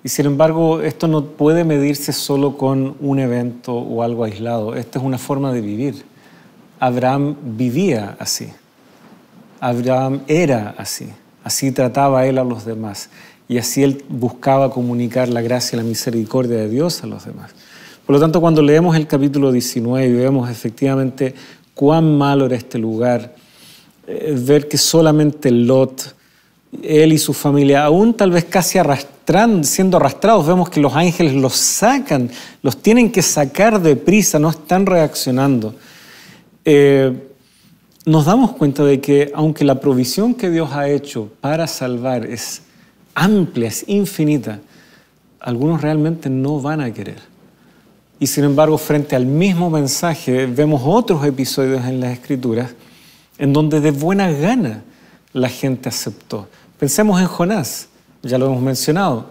Y sin embargo, esto no puede medirse solo con un evento o algo aislado. Esta es una forma de vivir. Abraham vivía así. Abraham era así. Así trataba él a los demás. Y así él buscaba comunicar la gracia y la misericordia de Dios a los demás. Por lo tanto, cuando leemos el capítulo 19 y vemos efectivamente cuán malo era este lugar, ver que solamente Lot, él y su familia, aún tal vez casi siendo arrastrados, vemos que los ángeles los sacan, los tienen que sacar deprisa, no están reaccionando. Nos damos cuenta de que aunque la provisión que Dios ha hecho para salvar es amplia, es infinita, algunos realmente no van a querer. Y sin embargo, frente al mismo mensaje, vemos otros episodios en las Escrituras en donde de buena gana la gente aceptó. Pensemos en Jonás, ya lo hemos mencionado,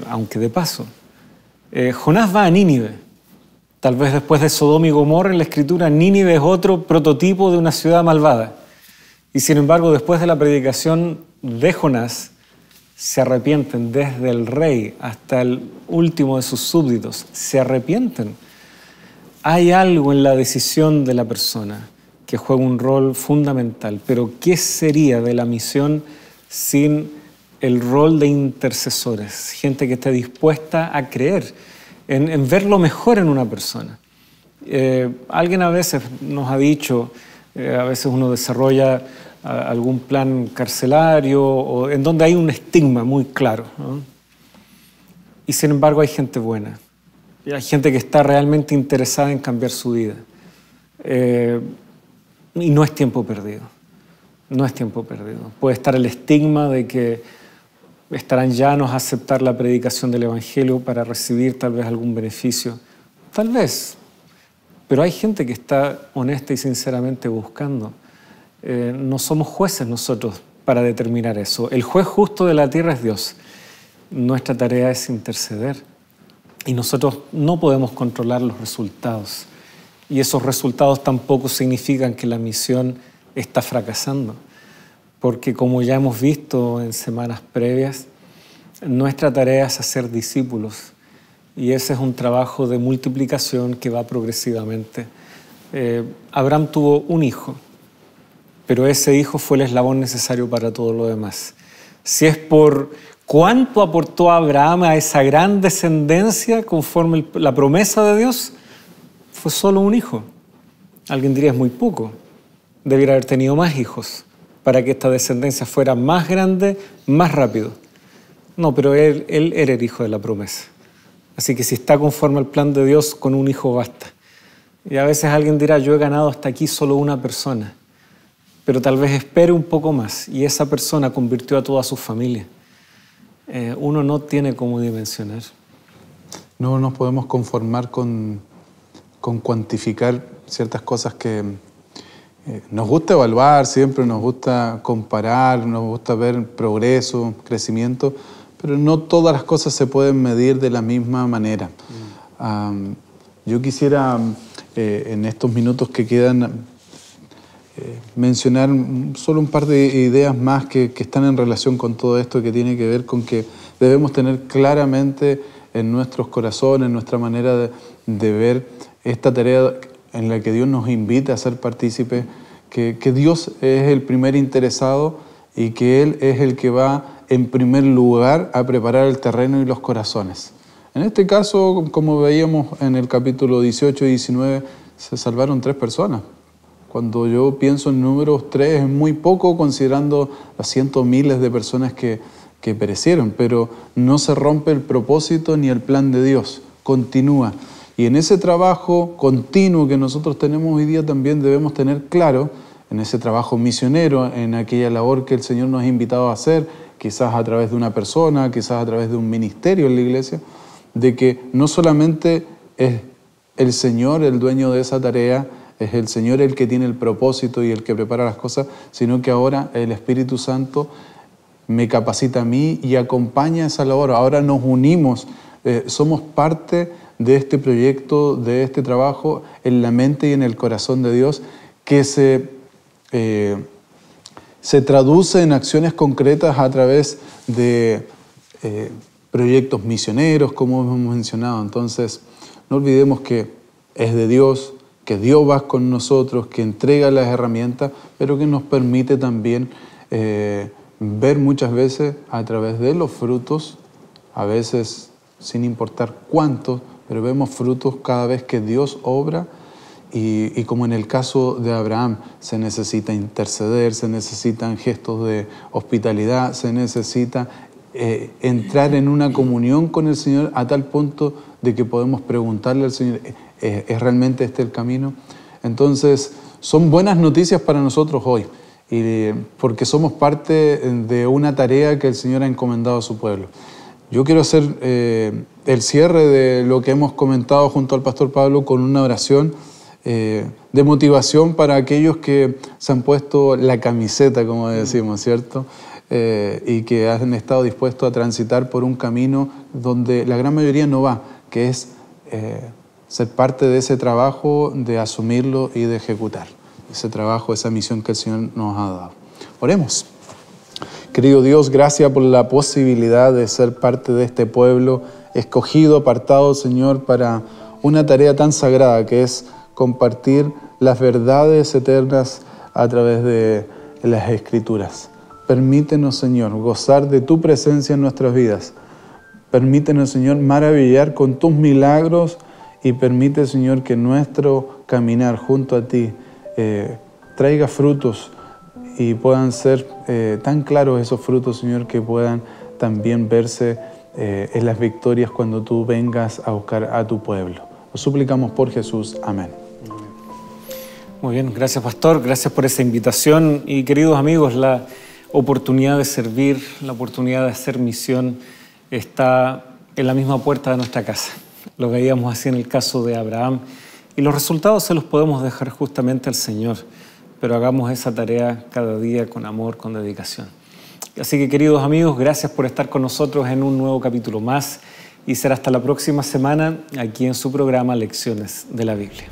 aunque de paso. Jonás va a Nínive. Tal vez después de Sodoma y Gomorra en la Escritura, Nínive es otro prototipo de una ciudad malvada. Y sin embargo, después de la predicación de Jonás, se arrepienten desde el rey hasta el último de sus súbditos. Se arrepienten. Hay algo en la decisión de la persona que juega un rol fundamental. Pero ¿qué sería de la misión sin el rol de intercesores? Gente que esté dispuesta a creer, en ver lo mejor en una persona. Alguien a veces nos ha dicho, a veces uno desarrolla algún plan carcelario o en donde hay un estigma muy claro, ¿no? Y sin embargo hay gente buena. Y hay gente que está realmente interesada en cambiar su vida. Y no es tiempo perdido. No es tiempo perdido. Puede estar el estigma de que estarán llanos a aceptar la predicación del Evangelio para recibir tal vez algún beneficio. Tal vez. Pero hay gente que está honesta y sinceramente buscando. No somos jueces nosotros para determinar eso. El juez justo de la tierra es Dios. Nuestra tarea es interceder. Y nosotros no podemos controlar los resultados. Y esos resultados tampoco significan que la misión está fracasando. Porque como ya hemos visto en semanas previas, nuestra tarea es hacer discípulos. Y ese es un trabajo de multiplicación que va progresivamente. Abraham tuvo un hijo, pero ese hijo fue el eslabón necesario para todo lo demás. Si es por cuánto aportó Abraham a esa gran descendencia conforme la promesa de Dios, fue solo un hijo. Alguien diría es muy poco. Debiera haber tenido más hijos para que esta descendencia fuera más grande, más rápido. No, pero él era el hijo de la promesa. Así que si está conforme al plan de Dios, con un hijo basta. Y a veces alguien dirá, yo he ganado hasta aquí solo una persona, pero tal vez espere un poco más y esa persona convirtió a toda su familia. Uno no tiene cómo dimensionar. No nos podemos conformar con cuantificar ciertas cosas que nos gusta evaluar, siempre nos gusta comparar, nos gusta ver progreso, crecimiento, pero no todas las cosas se pueden medir de la misma manera. Yo quisiera en estos minutos que quedan mencionar solo un par de ideas más que están en relación con todo esto, que tiene que ver con que debemos tener claramente en nuestros corazones, en nuestra manera de ver esta tarea en la que Dios nos invita a ser partícipes, que Dios es el primer interesado y que Él es el que va en primer lugar a preparar el terreno y los corazones. En este caso, como veíamos en el capítulo 18 y 19, se salvaron 3 personas. Cuando yo pienso en números, 3 es muy poco considerando los cientos miles de personas que perecieron, pero no se rompe el propósito ni el plan de Dios, continúa. Y en ese trabajo continuo que nosotros tenemos hoy día también debemos tener claro, en ese trabajo misionero, en aquella labor que el Señor nos ha invitado a hacer, quizás a través de una persona, quizás a través de un ministerio en la iglesia, de que no solamente es el Señor el dueño de esa tarea, es el Señor el que tiene el propósito y el que prepara las cosas, sino que ahora el Espíritu Santo me capacita a mí y acompaña esa labor. Ahora nos unimos, somos parte de este proyecto, de este trabajo en la mente y en el corazón de Dios, que se traduce en acciones concretas a través de proyectos misioneros, como hemos mencionado. Entonces, no olvidemos que es de Dios, que Dios va con nosotros, que entrega las herramientas, pero que nos permite también ver muchas veces a través de los frutos, a veces sin importar cuántos, pero vemos frutos cada vez que Dios obra. Y como en el caso de Abraham, se necesita interceder, se necesitan gestos de hospitalidad, se necesita entrar en una comunión con el Señor a tal punto de que podemos preguntarle al Señor, ¿es realmente este el camino? Entonces, son buenas noticias para nosotros hoy, porque somos parte de una tarea que el Señor ha encomendado a su pueblo. Yo quiero hacer el cierre de lo que hemos comentado junto al pastor Pablo con una oración de motivación para aquellos que se han puesto la camiseta, como decimos, ¿cierto? Y que han estado dispuestos a transitar por un camino donde la gran mayoría no va, que es ser parte de ese trabajo, de asumirlo y de ejecutar ese trabajo, esa misión que el Señor nos ha dado. Oremos. Querido Dios, gracias por la posibilidad de ser parte de este pueblo escogido, apartado, Señor, para una tarea tan sagrada que es compartir las verdades eternas a través de las Escrituras. Permítenos, Señor, gozar de tu presencia en nuestras vidas. Permítenos, Señor, maravillar con tus milagros y permite, Señor, que nuestro caminar junto a ti traiga frutos y puedan ser tan claros esos frutos, Señor, que puedan también verse en las victorias cuando tú vengas a buscar a tu pueblo. Lo suplicamos por Jesús. Amén. Muy bien, gracias pastor, gracias por esa invitación y queridos amigos, la oportunidad de servir, la oportunidad de hacer misión está en la misma puerta de nuestra casa. Lo veíamos así en el caso de Abraham y los resultados se los podemos dejar justamente al Señor, pero hagamos esa tarea cada día con amor, con dedicación. Así que queridos amigos, gracias por estar con nosotros en un nuevo capítulo más y será hasta la próxima semana aquí en su programa Lecciones de la Biblia.